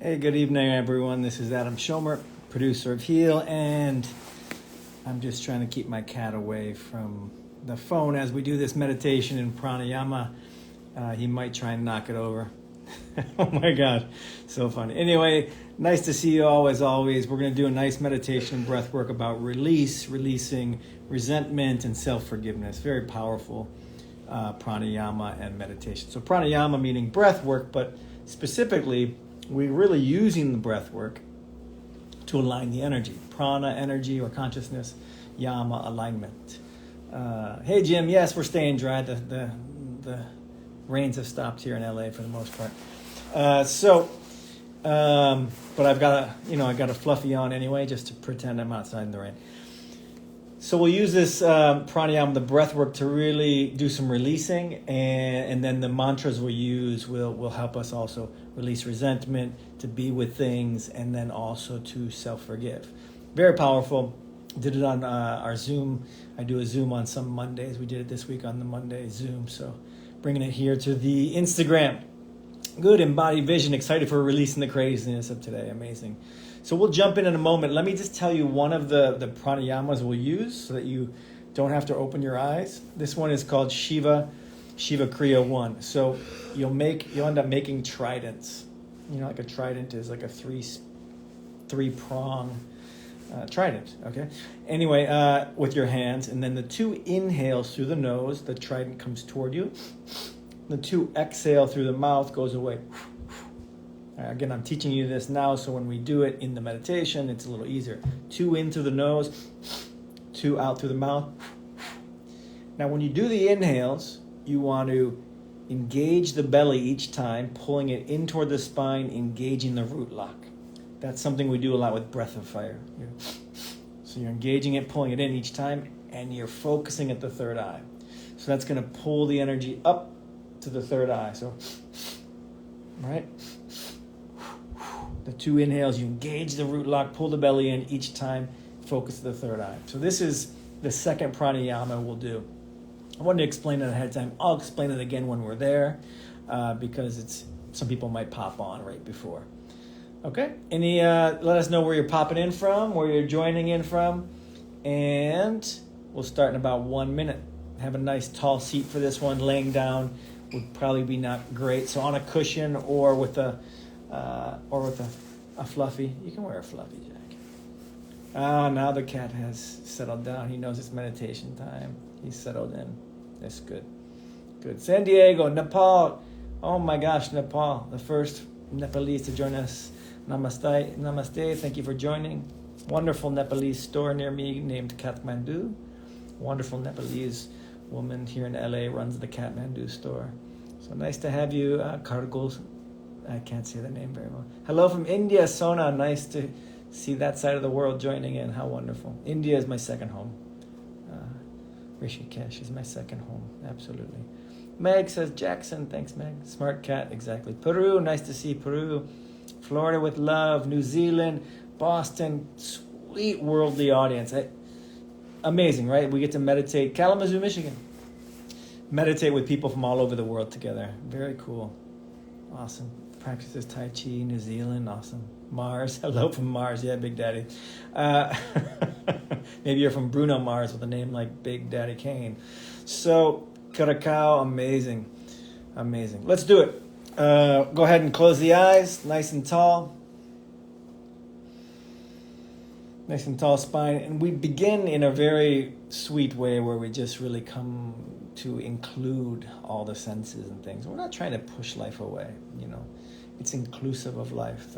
Hey, good evening, everyone. This is Adam Schomer, producer of Heal, and I'm just trying to keep my cat away from the phone as we do this meditation in pranayama. He might try and knock it over. Oh my God, so funny. Anyway, nice to see you all as always. We're going to do a nice meditation and breath work about releasing resentment and self-forgiveness. Very powerful pranayama and meditation. So pranayama meaning breath work, but specifically, we're really using the breath work to align the energy. Prana, energy or consciousness. Yama, alignment. Hey, Jim. Yes, we're staying dry. The rains have stopped here in LA for the most part. But I've got a fluffy on anyway, just to pretend I'm outside in the rain. So we'll use this pranayama, the breath work, to really do some releasing, and then the mantras we'll use will help us also release resentment, to be with things, and then also to self-forgive. Very powerful. Did it on our Zoom. I do a Zoom on some Mondays. We did it this week on the Monday Zoom, so bringing it here to the Instagram. Good embodied vision, excited for releasing the craziness of today. Amazing. So we'll jump in a moment. Let me just tell you one of the pranayamas we'll use so that you don't have to open your eyes. This one is called Shiva Kriya 1. So you'll end up making tridents. You know, like a trident is like a three-prong trident, okay? Anyway, with your hands, and then the 2 inhales through the nose, the trident comes toward you. The 2 exhale through the mouth, goes away. Again, I'm teaching you this now, so when we do it in the meditation, it's a little easier. 2 in through the nose, 2 out through the mouth. Now, when you do the inhales, you want to engage the belly each time, pulling it in toward the spine, engaging the root lock. That's something we do a lot with breath of fire. So you're engaging it, pulling it in each time, and you're focusing at the third eye. So that's going to pull the energy up to the third eye. So, right? The 2 inhales, you engage the root lock, pull the belly in each time, focus the third eye. So this is the second pranayama we'll do. I wanted to explain it ahead of time. I'll explain it again when we're there because some people might pop on right before. Okay? Let us know where you're popping in from, where you're joining in from, and we'll start in about 1 minute. Have a nice tall seat for this one. Laying down would probably be not great. So on a cushion or with a fluffy. You can wear a fluffy jacket. Now the cat has settled down. He knows it's meditation time. He's settled in. That's good. Good. San Diego, Nepal. Oh my gosh, Nepal. The first Nepalese to join us. Namaste. Namaste. Thank you for joining. Wonderful Nepalese store near me named Kathmandu. Wonderful Nepalese woman here in LA runs the Kathmandu store. So nice to have you, Kargul. I can't say the name very well. Hello from India, Sona. Nice to see that side of the world joining in. How wonderful. India is my second home. Rishikesh is my second home. Absolutely. Meg says, Jackson. Thanks, Meg. Smart cat. Exactly. Peru. Nice to see Peru. Florida with love. New Zealand. Boston. Sweet worldly audience. Amazing, right? We get to meditate. Kalamazoo, Michigan. Meditate with people from all over the world together. Very cool. Awesome. Practices Tai Chi, New Zealand. Awesome. Mars. Hello from Mars. Yeah, Big Daddy. Maybe you're from Bruno Mars with a name like Big Daddy Kane. So, Curacao. Amazing. Amazing. Let's do it. Go ahead and close the eyes. Nice and tall. Nice and tall spine. And we begin in a very sweet way where we just really come to include all the senses and things. We're not trying to push life away, you know. It's inclusive of life.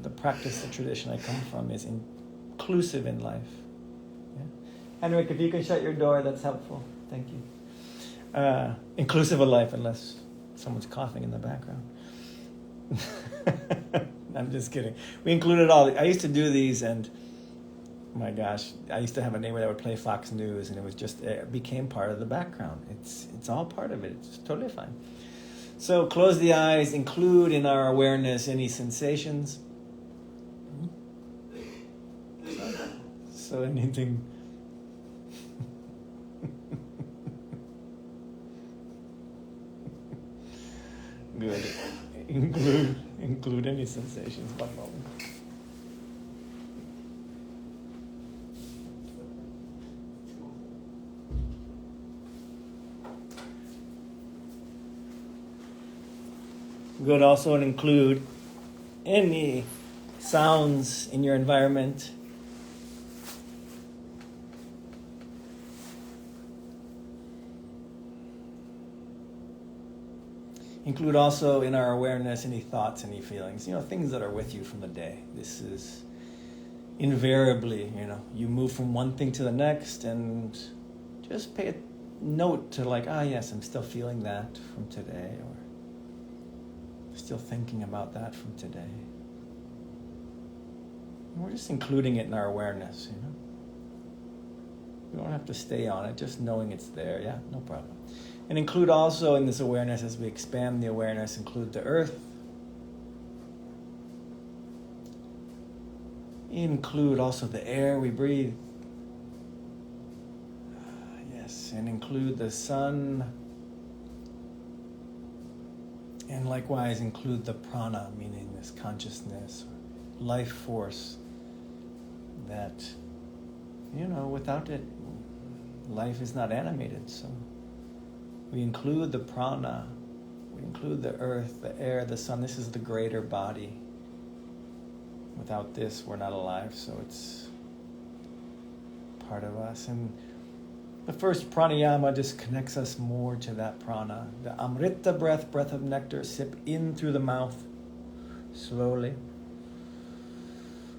The practice, the tradition I come from is inclusive in life. Yeah? Henrik, if you can shut your door, that's helpful. Thank you. Inclusive of life, unless someone's coughing in the background. I'm just kidding. We included all. I used to do these, and my gosh, I used to have a neighbor that would play Fox News, and it became part of the background. It's all part of it. It's totally fine. So close the eyes, include in our awareness any sensations. So anything. Good. Include include any sensations. 1 moment. Good. Also include any sounds in your environment. Include also in our awareness any thoughts, any feelings, things that are with you from the day. This is invariably, you move from one thing to the next, and just pay a note to yes, I'm still feeling that from today, or still thinking about that from today. And we're just including it in our awareness, We don't have to stay on it, just knowing it's there, yeah, no problem. And include also in this awareness, as we expand the awareness, include the earth. Include also the air we breathe. Yes, and include the sun. And likewise include the prana, meaning this consciousness, life force that, without it, life is not animated. So we include the prana, we include the earth, the air, the sun. This is the greater body. Without this, we're not alive, so it's part of us. And the first pranayama just connects us more to that prana. The amrita breath of nectar, sip in through the mouth, slowly,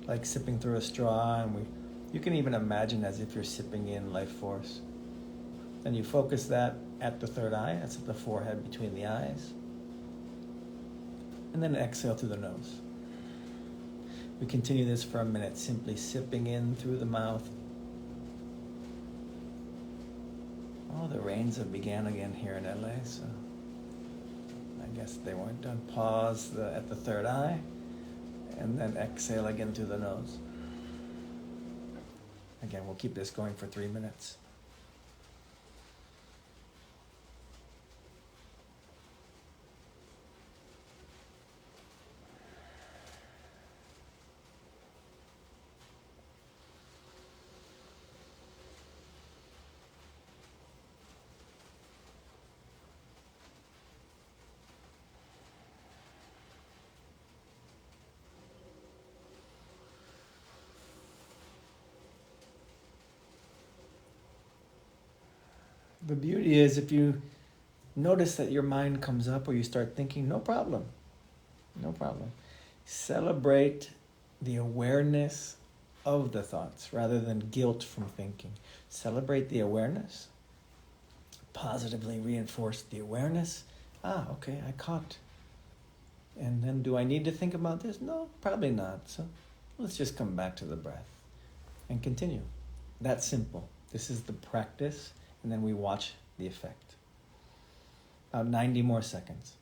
like sipping through a straw. And you can even imagine as if you're sipping in life force. Then you focus that at the third eye, that's at the forehead between the eyes. And then exhale through the nose. We continue this for a minute, simply sipping in through the mouth. Oh, the rains have began again here in LA, so I guess they weren't done. Pause at the third eye, and then exhale again through the nose. Again, we'll keep this going for 3 minutes. The beauty is if you notice that your mind comes up or you start thinking, no problem. No problem. Celebrate the awareness of the thoughts rather than guilt from thinking. Celebrate the awareness. Positively reinforce the awareness. Okay, I caught. And then do I need to think about this? No, probably not. So let's just come back to the breath and continue. That's simple. This is the practice. And then we watch the effect. About 90 more seconds.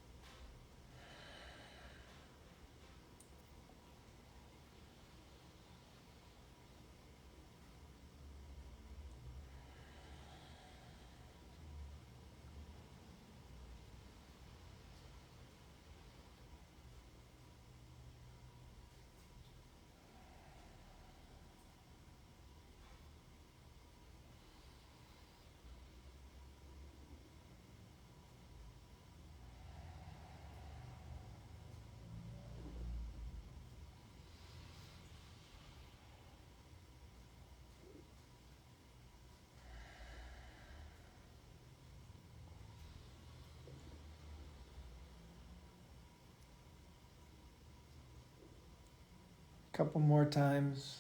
Couple more times.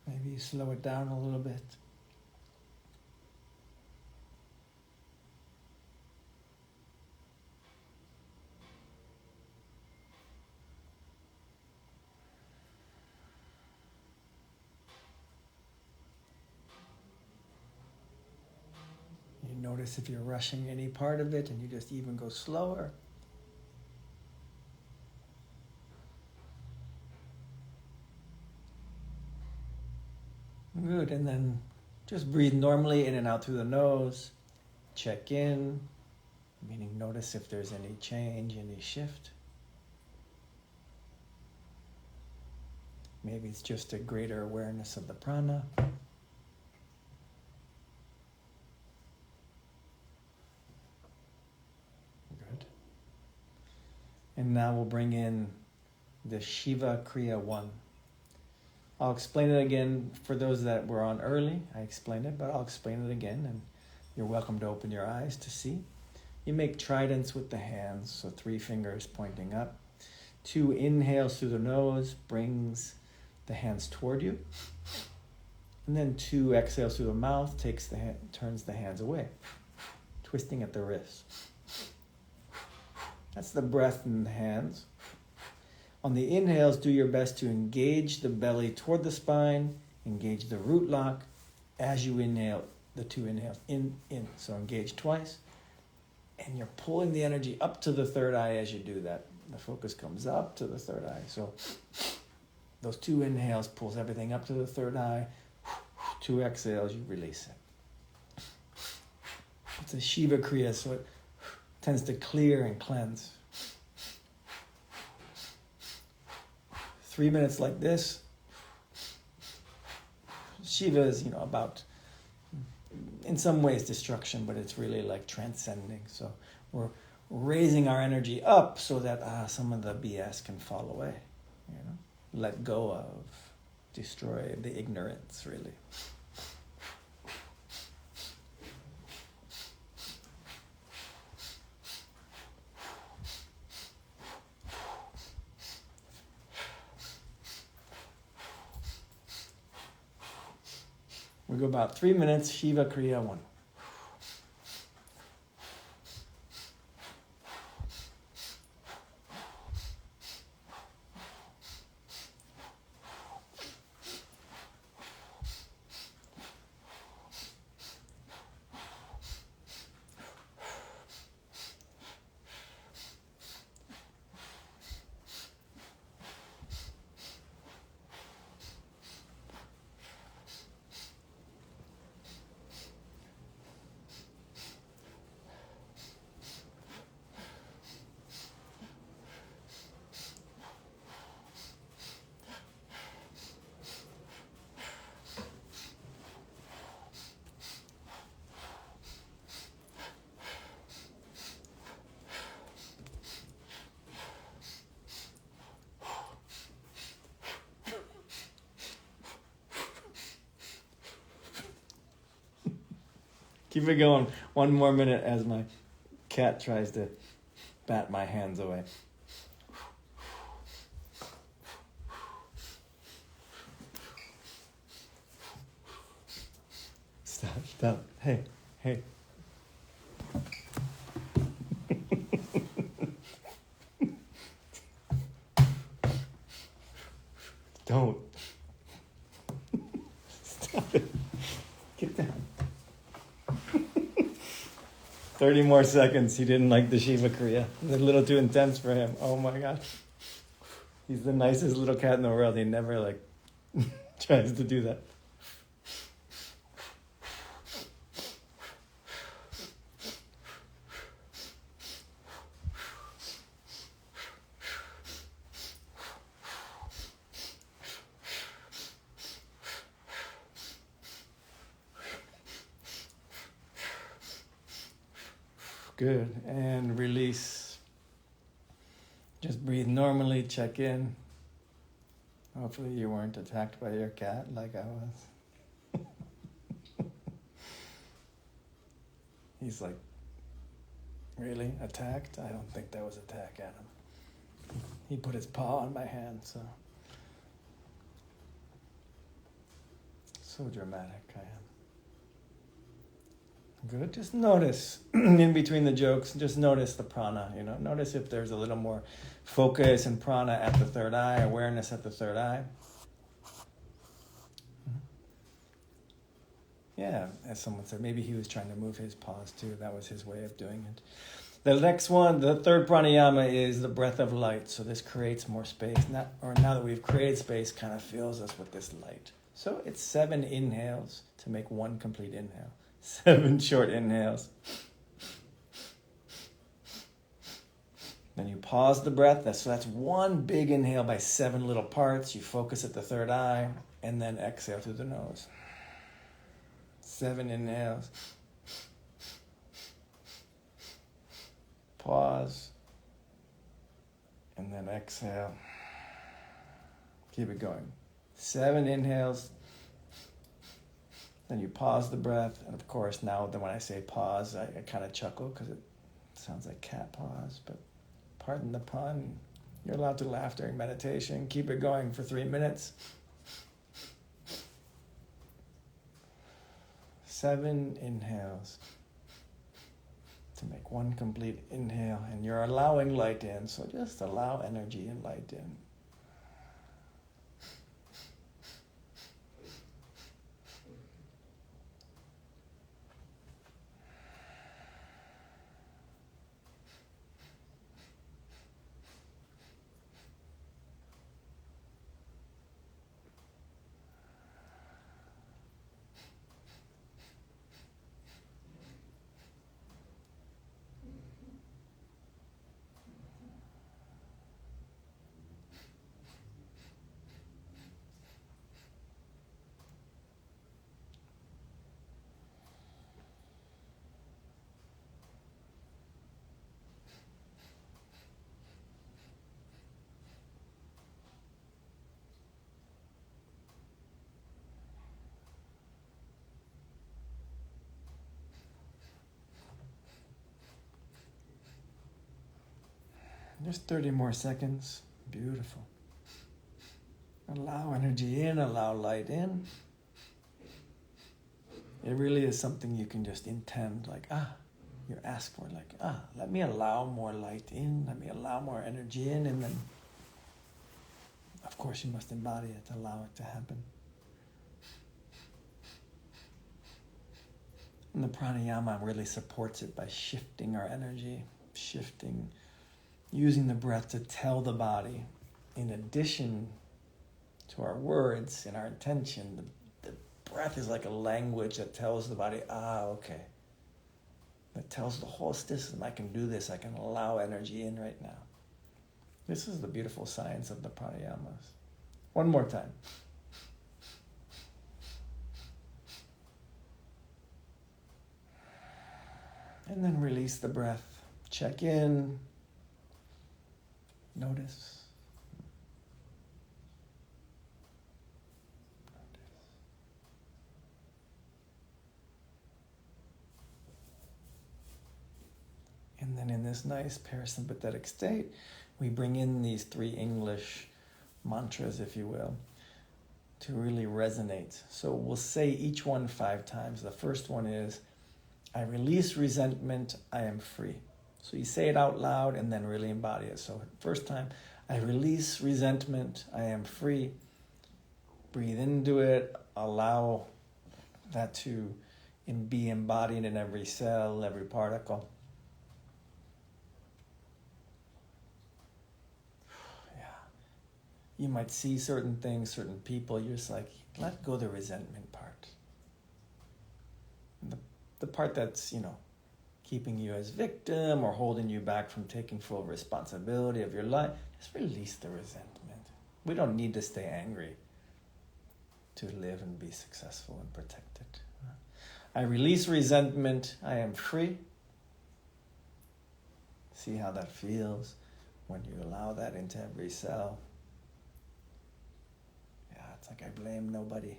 Maybe slow it down a little bit. You notice if you're rushing any part of it and you just even go slower. Good, and then just breathe normally in and out through the nose. Check in, Meaning notice if there's any change, any shift. Maybe it's just a greater awareness of the prana. Good. And now we'll bring in the Shiva Kriya 1. I'll explain it again for those that were on early. I explained it, but I'll explain it again, and you're welcome to open your eyes to see. You make tridents with the hands, so 3 fingers pointing up. 2 inhales through the nose brings the hands toward you. And then 2 exhales through the mouth turns the hands away, twisting at the wrists. That's the breath in the hands. On the inhales, do your best to engage the belly toward the spine, engage the root lock. As you inhale, the 2 inhales, in. So engage twice. And you're pulling the energy up to the third eye as you do that. The focus comes up to the third eye. So those 2 inhales pulls everything up to the third eye. 2 exhales, you release it. It's a Shiva Kriya, so it tends to clear and cleanse. 3 minutes like this. Shiva is, about, in some ways, destruction, but it's really like transcending. So we're raising our energy up so that some of the BS can fall away. Let go of, destroy the ignorance, really. We go about 3 minutes, Shiva Kriya 1. Keep it going. 1 more minute as my cat tries to bat my hands away. Stop. Hey. Don't. Stop it. Get down. 30 more seconds. He didn't like the Shiva Kriya. It was a little too intense for him. Oh my gosh. He's the nicest little cat in the world. He never tries to do that. Good. And release. Just breathe normally, check in. Hopefully you weren't attacked by your cat like I was. He's like, really? Attacked? I don't think that was attack, Adam. He put his paw on my hand, so dramatic I am. Good. Just notice in between the jokes, just notice the prana, Notice if there's a little more focus and prana at the third eye, awareness at the third eye. Yeah, as someone said, maybe he was trying to move his paws too. That was his way of doing it. The next one, the third pranayama, is the breath of light. So this creates more space. Now that we've created space, kind of fills us with this light. So it's 7 inhales to make 1 complete inhale. 7 short inhales. Then you pause the breath. So that's one big inhale by 7 little parts. You focus at the third eye, and then exhale through the nose. 7 inhales. Pause. And then exhale. Keep it going. 7 inhales. Then you pause the breath. And of course, now when I say pause, I kind of chuckle because it sounds like cat pause. But pardon the pun. You're allowed to laugh during meditation. Keep it going for 3 minutes. 7 inhales to make one complete inhale. And you're allowing light in. So just allow energy and light in. Just 30 more seconds. Beautiful. Allow energy in, allow light in. It really is something you can just intend, like, you ask for, like, let me allow more light in, let me allow more energy in, and then, of course, you must embody it, allow it to happen. And the pranayama really supports it by shifting our energy, using the breath to tell the body, in addition to our words and our intention, the breath is like a language that tells the body, okay. That tells the whole system, I can do this, I can allow energy in right now. This is the beautiful science of the pranayamas. One more time. And then release the breath. Check in. Notice. And then in this nice parasympathetic state, we bring in these 3 English mantras, if you will, to really resonate. So we'll say each one 5 times. The first one is, I release resentment, I am free. So you say it out loud and then really embody it. So first time, I release resentment, I am free. Breathe into it, allow that to be embodied in every cell, every particle. Yeah. You might see certain things, certain people, you're just like, let go the resentment part. The part that's, keeping you as victim or holding you back from taking full responsibility of your life, just release the resentment. We don't need to stay angry to live and be successful and protected. I release resentment. I am free. See how that feels when you allow that into every cell. Yeah, it's like I blame nobody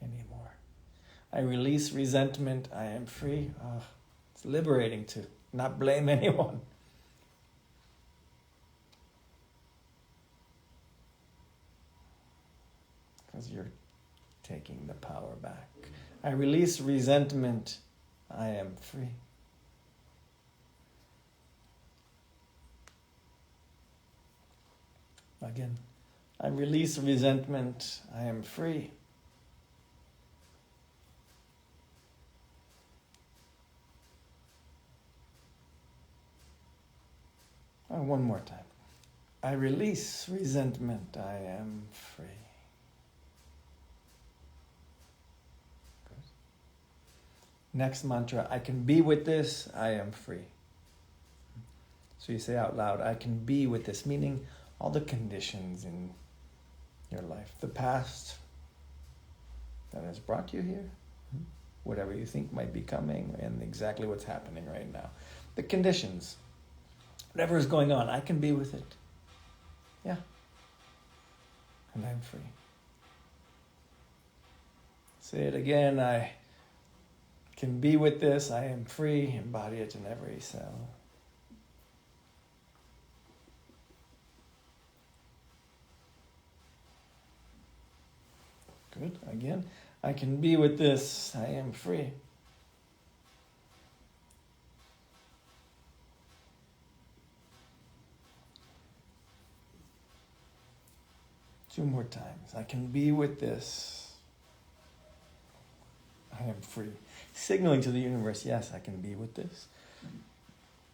anymore. I release resentment. I am free. It's liberating to not blame anyone. Because you're taking the power back. I release resentment. I am free. Again, I release resentment. I am free. One more time. I release resentment. I am free. Good. Next mantra. I can be with this. I am free. So you say out loud, I can be with this, meaning all the conditions in your life, the past that has brought you here, whatever you think might be coming, and exactly what's happening right now. The conditions, whatever is going on, I can be with it. Yeah. And I'm free. Say it again, I can be with this, I am free, embody it in every cell. Good. Again, I can be with this, I am free. Two more times. I can be with this, I am free. Signaling to the universe, yes, I can be with this.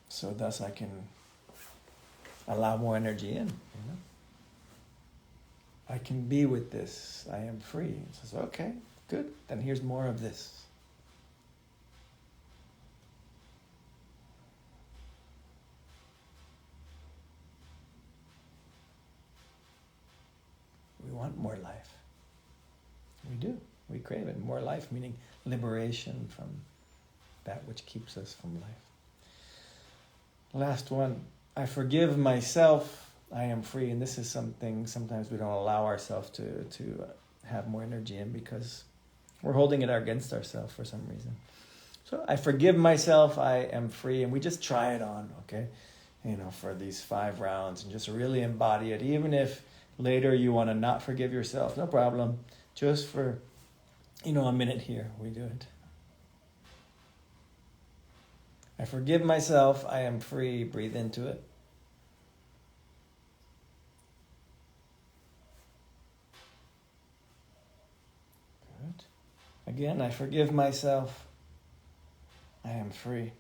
So thus I can allow more energy in. I can be with this. I am free. It says, okay, good. Then here's more of this. We want more life. We do. We crave it. More life, meaning liberation from that which keeps us from life. Last one. I forgive myself. I am free. And this is something sometimes we don't allow ourselves to have more energy in because we're holding it against ourselves for some reason. So I forgive myself. I am free. And we just try it on, okay? For these 5 rounds and just really embody it. Even if later you want to not forgive yourself, no problem. Just for, a minute here, we do it. I forgive myself. I am free. Breathe into it. Good. Again, I forgive myself. I am free.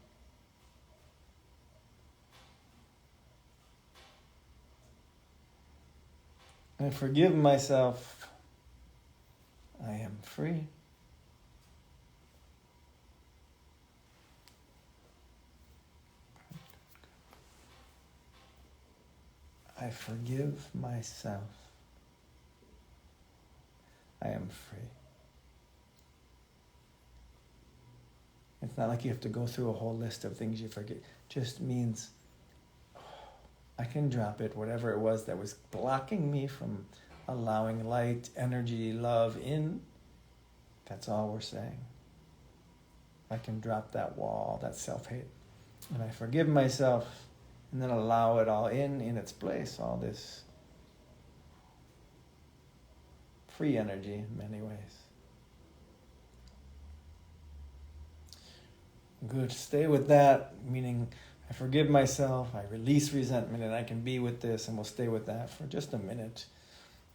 I forgive myself. I am free. I forgive myself. I am free. It's not like you have to go through a whole list of things you forget. It just means I can drop it, whatever it was that was blocking me from allowing light, energy, love in. That's all we're saying. I can drop that wall, that self-hate. And I forgive myself and then allow it all in its place, all this free energy in many ways. Good. Stay with that, meaning I forgive myself, I release resentment, and I can be with this, and we'll stay with that for just a minute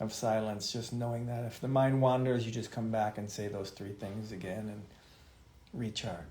of silence, just knowing that if the mind wanders, you just come back and say those 3 things again and recharge.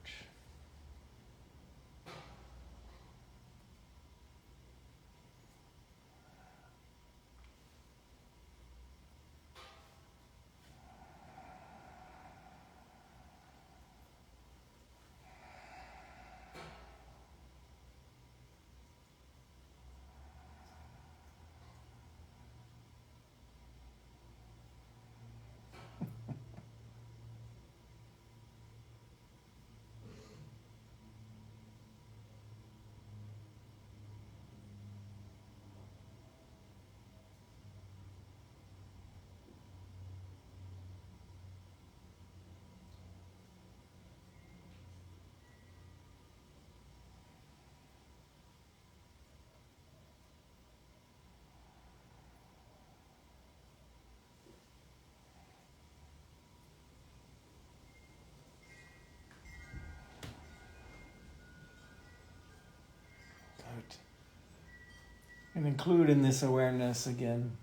Good. And include in this awareness again,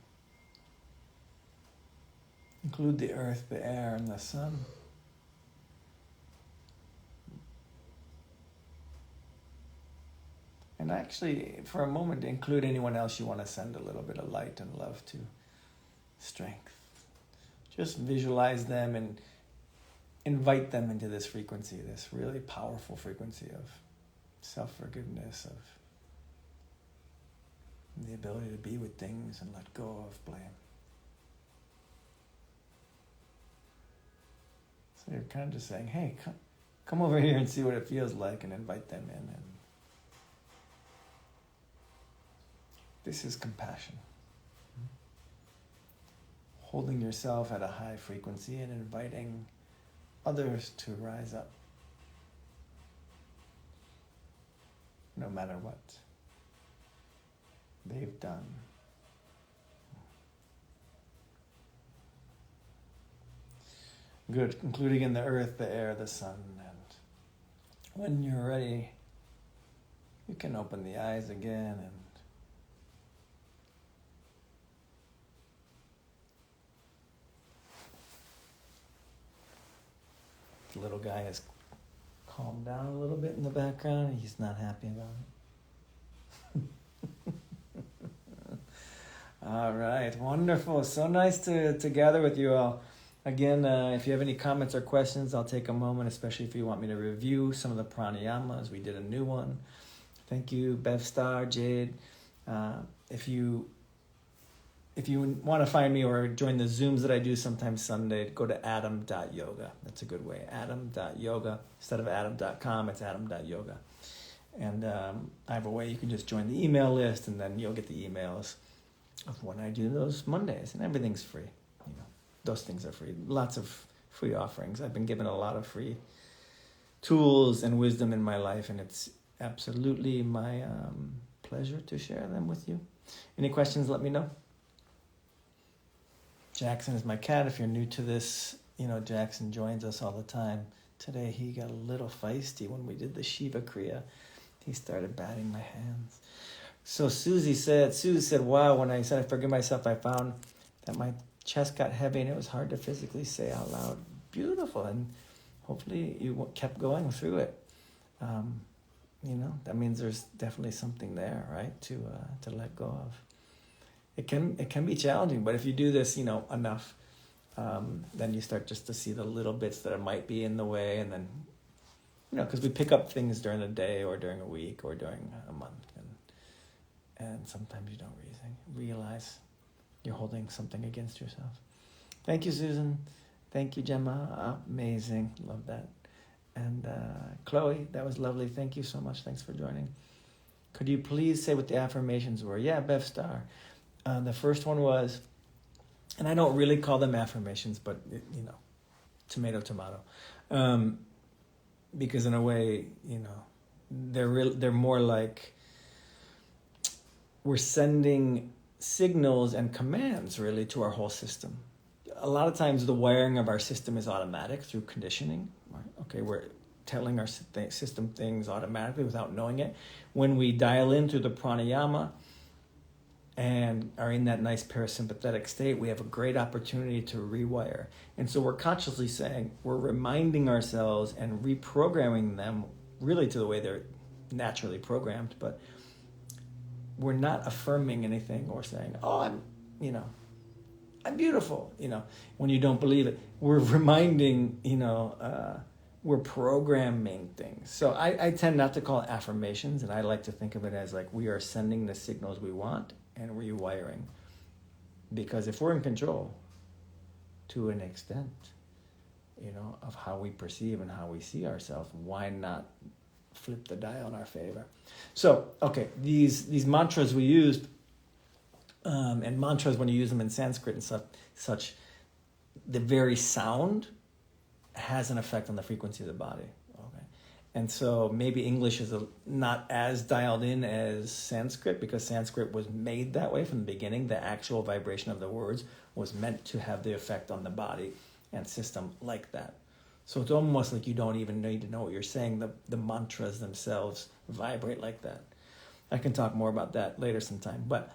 include the earth, the air, and the sun. And actually, for a moment, include anyone else you want to send a little bit of light and love to, strength. Just visualize them and invite them into this frequency, this really powerful frequency of self-forgiveness, of the ability to be with things and let go of blame. So you're kind of just saying, hey, come over here and see what it feels like, and invite them in. And this is compassion. Holding yourself at a high frequency and inviting others to rise up, no matter what they've done. Good, including in the earth, the air, the sun, and when you're ready, you can open the eyes again, and the little guy has calmed down a little bit in the background. He's not happy about it. All right, wonderful. So nice to gather with you all. Again, if you have any comments or questions, I'll take a moment, especially if you want me to review some of the pranayamas. We did a new one. Thank you, Bev Star, Jade. If you want to find me or join the Zooms that I do sometimes Sunday, go to adam.yoga. That's a good way, adam.yoga. Instead of adam.com, it's adam.yoga. And I have a way you can just join the email list, and then you'll get the emails of when I do those Mondays, and everything's free. You know, those things are free. Lots of free offerings. I've been given a lot of free tools and wisdom in my life, and it's absolutely my pleasure to share them with you. Any questions, let me know. Jackson is my cat. If you're new to this, you know, Jackson joins us all the time. Today he got a little feisty when we did the Shiva Kriya. He started batting my hands. So Susie said, wow, when I said I forgive myself, I found that my chest got heavy and it was hard to physically say out loud. Beautiful. And hopefully you kept going through it. You know, that means there's definitely something there, right, to let go of. It can be challenging, but if you do this, you know, enough, then you start just to see the little bits that might be in the way, and then, you know, because we pick up things during a day or during a week or during a month, and sometimes you don't realize you're holding something against yourself. Thank you, Susan. Thank you, Gemma. Amazing. Love that. And Chloe, that was lovely. Thank you so much. Thanks for joining. Could you please say what the affirmations were? Yeah, Bev Star. The first one was, and I don't really call them affirmations, but, you know, tomato. Because in a way, you know, they're more like we're sending signals and commands really to our whole system. A lot of times the wiring of our system is automatic through conditioning. Right? Okay, we're telling our system things automatically without knowing it. When we dial in through the pranayama and are in that nice parasympathetic state, we have a great opportunity to rewire. And so we're consciously saying, we're reminding ourselves and reprogramming them really to the way they're naturally programmed, but we're not affirming anything or saying, oh, I'm beautiful, you know, when you don't believe it. We're reminding, you know, we're programming things. So I tend not to call it affirmations, and I like to think of it as like we are sending the signals we want and rewiring. Because if we're in control to an extent, you know, of how we perceive and how we see ourselves, why not flip the dial in our favor? So, okay, these mantras we used, and mantras, when you use them in Sanskrit and such, the very sound has an effect on the frequency of the body. Okay, and so maybe English is not as dialed in as Sanskrit, because Sanskrit was made that way from the beginning. The actual vibration of the words was meant to have the effect on the body and system like that. So it's almost like you don't even need to know what you're saying. The mantras themselves vibrate like that. I can talk more about that later sometime. But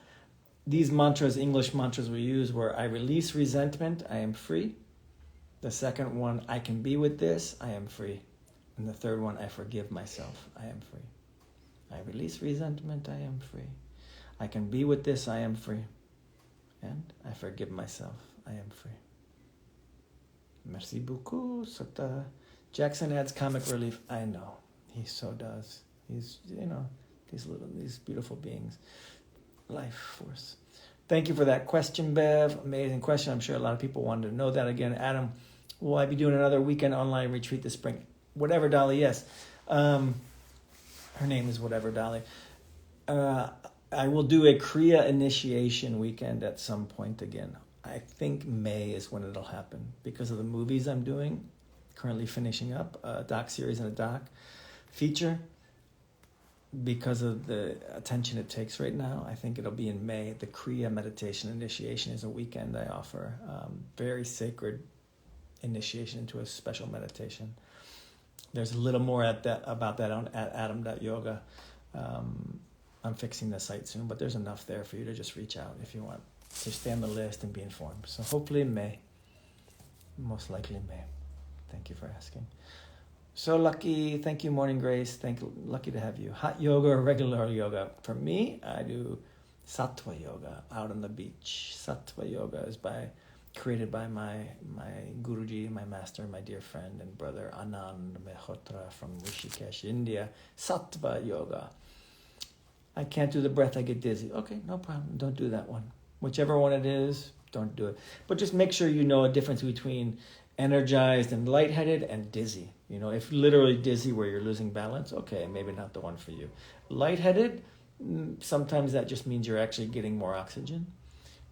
these mantras, English mantras we use, were I release resentment, I am free. The second one, I can be with this, I am free. And the third one, I forgive myself, I am free. I release resentment, I am free. I can be with this, I am free. And I forgive myself, I am free. Merci beaucoup. Jackson adds comic relief. I know. He so does. He's, you know, these beautiful beings. life force. Thank you for that question, Bev. Amazing question. I'm sure a lot of people wanted to know that. Again, Adam, will I be doing another weekend online retreat this spring? Whatever, Dolly, yes. Her name is Whatever, Dolly. I will do a Kriya initiation weekend at some point again. I think May is when it'll happen because of the movies I'm doing. Currently finishing up a docu-series and a doc feature. Because of the attention it takes right now, I think it'll be in May. The Kriya meditation initiation is a weekend I offer. Very sacred initiation into a special meditation. There's a little more about that at adam.yoga. I'm fixing the site soon, but there's enough there for you to just reach out if you want to stay on the list and be informed. So hopefully May. Most likely May. Thank you for asking. So lucky, thank you, Morning Grace. Lucky to have you. Hot yoga or regular yoga? For me, I do Sattva yoga out on the beach. Sattva yoga is created by my Guruji, my master, my dear friend and brother Anand Mehrotra from Rishikesh, India. Sattva yoga. I can't do the breath, I get dizzy. Okay, no problem. Don't do that one. Whichever one it is, don't do it. But just make sure you know a difference between energized and lightheaded and dizzy. If literally dizzy where you're losing balance, okay, maybe not the one for you. Lightheaded, sometimes that just means you're actually getting more oxygen.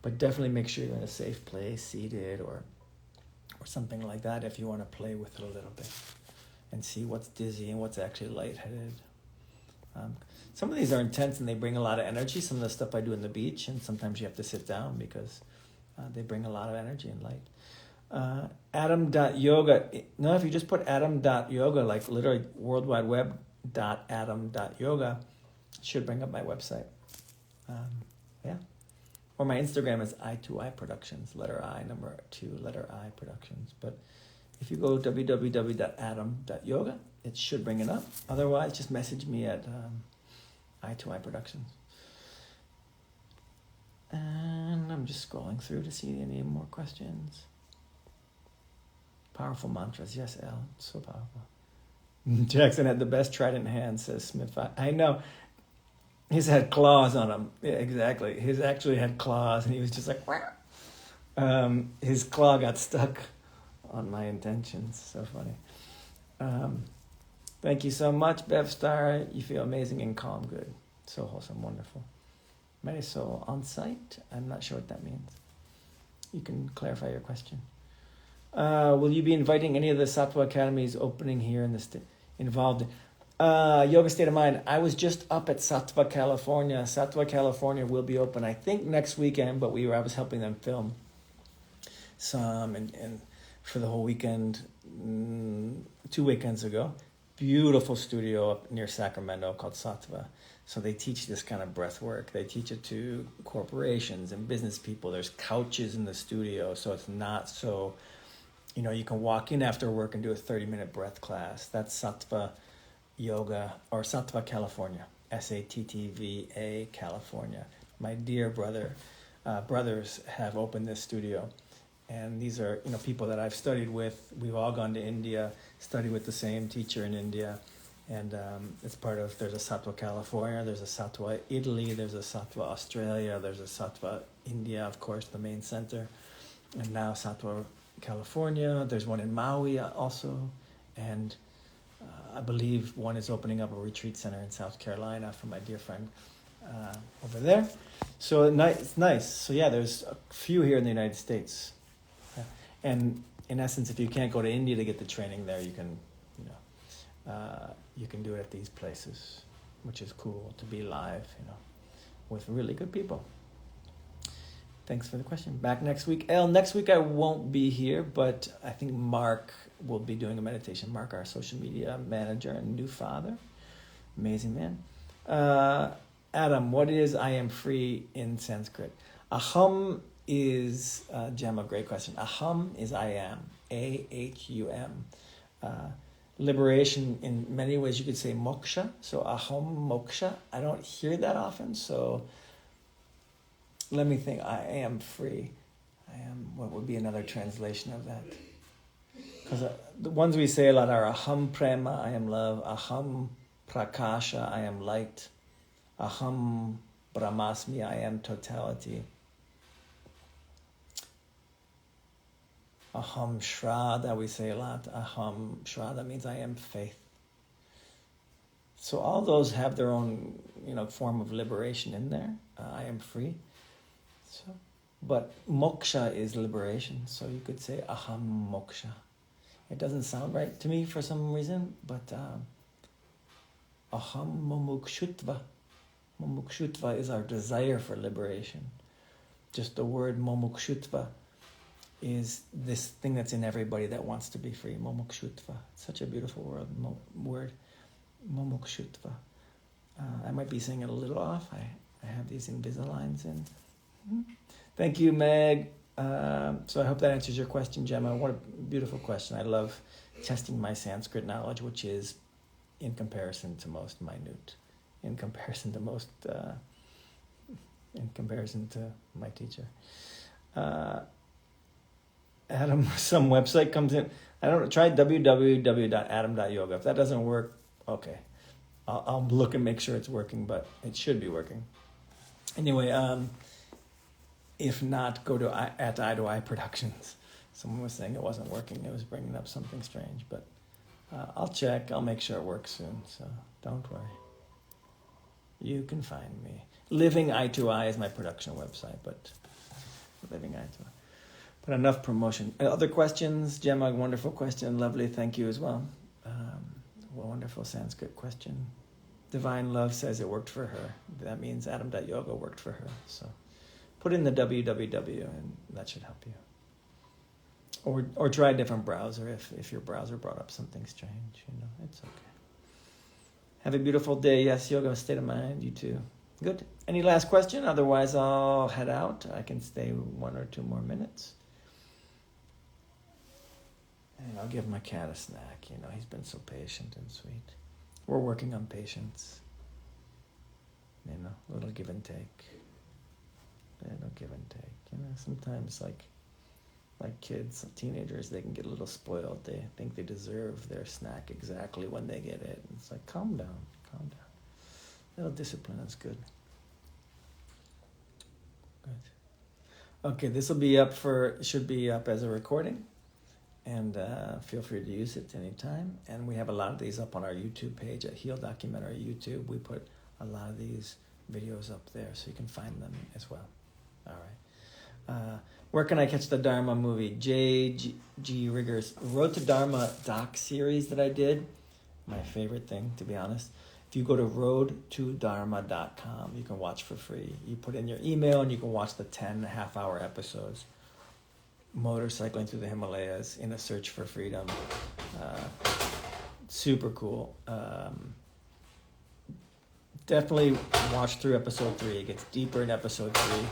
But definitely make sure you're in a safe place, seated or something like that if you want to play with it a little bit and see what's dizzy and what's actually lightheaded. Some of these are intense and they bring a lot of energy. Some of the stuff I do in the beach, and sometimes you have to sit down because they bring a lot of energy and light. Adam.yoga. No, if you just put adam.yoga, like literally World Wide Web .adam.yoga, it should bring up my website. Yeah. Or my Instagram is I2I Productions, letter I, number 2, letter I Productions. But if you go www.adam.yoga, it should bring it up. Otherwise, just message me at I2I Productions. And I'm just scrolling through to see any more questions. Powerful mantras. Yes, Al. So powerful. Jackson had the best trident hand, says Smith. I know. His had claws on him. Yeah, exactly. His actually had claws, and he was just like, his claw got stuck on my intentions. So funny. Thank you so much, Bev Star. You feel amazing and calm. Good. So wholesome. Wonderful. Marisol on site. I'm not sure what that means. You can clarify your question. Will you be inviting any of the Sattva Academies opening here in the state involved? Yoga State of Mind. I was just up at Sattva, California. Sattva, California will be open, I think, next weekend, but I was helping them film some and for the whole weekend, 2 weekends ago. Beautiful studio up near Sacramento called Sattva. So they teach this kind of breath work. They teach it to corporations and business people. There's couches in the studio, so it's not so, you can walk in after work and do a 30-minute breath class. That's Sattva Yoga, or Sattva California, SATTVA California. My dear brothers have opened this studio, and these are people that I've studied with. We've all gone to India, studied with the same teacher in India, and it's part of. There's a Sattva California, there's a Sattva Italy, there's a Sattva Australia, there's a Sattva India, of course, the main center, and now Sattva California. There's one in Maui also, and I believe one is opening up a retreat center in South Carolina for my dear friend over there. So it's nice. So yeah, there's a few here in the United States. And in essence, if you can't go to India to get the training there, you can do it at these places, which is cool to be live, with really good people. Thanks for the question. Back next week. Next week I won't be here, but I think Mark will be doing a meditation. Mark, our social media manager and new father. Amazing man. Adam, what is I am free in Sanskrit? Aham is, Gemma, great question. Aham is I am. A-H-U-M. Liberation, in many ways you could say moksha. So aham, moksha. I don't hear that often, so let me think. I am free. I am, what would be another translation of that? Because the ones we say a lot are aham prema, I am love. Aham prakasha, I am light. Aham Brahmasmi, I am totality. Aham Shraddha, we say a lot. Aham Shraddha means I am faith. So all those have their own, form of liberation in there. I am free. So, but moksha is liberation. So you could say aham moksha. It doesn't sound right to me for some reason, but aham mumukshutva. Mumukshutva is our desire for liberation. Just the word mumukshutva is this thing that's in everybody that wants to be free. Mumukshutva. Such a beautiful word. Mumukshutva. I might be saying it a little off. I have these Invisaligns in. Thank you, Meg. So I hope that answers your question, Gemma. What a beautiful question. I love testing my Sanskrit knowledge, which is in comparison to most minute. In comparison to my teacher. Adam, some website comes in. I don't know, try www.adam.yoga. If that doesn't work, okay. I'll look and make sure it's working, but it should be working. Anyway, if not, go to at Eye to Eye Productions. Someone was saying it wasn't working. It was bringing up something strange, but I'll check. I'll make sure it works soon, so don't worry. You can find me. Living Eye to Eye is my production website, but Living Eye to Eye. But enough promotion. Other questions? Gemma, wonderful question. Lovely, thank you as well. Wonderful Sanskrit question. Divine Love says it worked for her. That means Adam.yoga worked for her. So put in the www and that should help you. Or try a different browser if your browser brought up something strange. It's okay. Have a beautiful day. Yes, yoga, state of mind. You too. Good. Any last question? Otherwise, I'll head out. I can stay 1 or 2 more minutes. And I'll give my cat a snack. He's been so patient and sweet. We're working on patience. A little give and take. Little give and take. Sometimes like kids, teenagers, they can get a little spoiled. They think they deserve their snack exactly when they get it. It's like, calm down. A little discipline is good. Good. Okay, this will be should be up as a recording. And feel free to use it anytime. And we have a lot of these up on our YouTube page at Heal Documentary YouTube. We put a lot of these videos up there so you can find them as well. All right. Where can I catch the Dharma movie? J.G. Rigger's Road to Dharma doc-series that I did. My favorite thing, to be honest. If you go to roadtodharma.com, you can watch for free. You put in your email and you can watch the 10 half-hour episodes. Motorcycling through the Himalayas in a search for freedom. Super cool. Definitely watch through episode 3. It gets deeper in episode 3.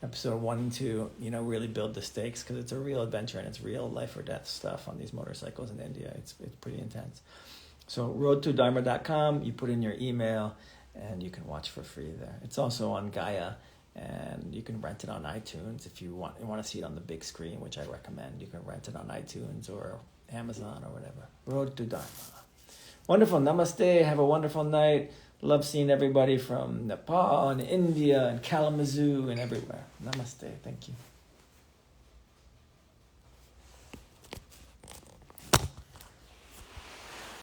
Episode 1 and 2, really build the stakes because it's a real adventure and it's real life or death stuff on these motorcycles in India. It's pretty intense. So roadtodharma.com, you put in your email and you can watch for free there. It's also on Gaia. And you can rent it on iTunes if you want to see it on the big screen, which I recommend. You can rent it on iTunes or Amazon or whatever. Road to Dharma. Wonderful. Namaste. Have a wonderful night. Love seeing everybody from Nepal and India and Kalamazoo and everywhere. Namaste. Thank you.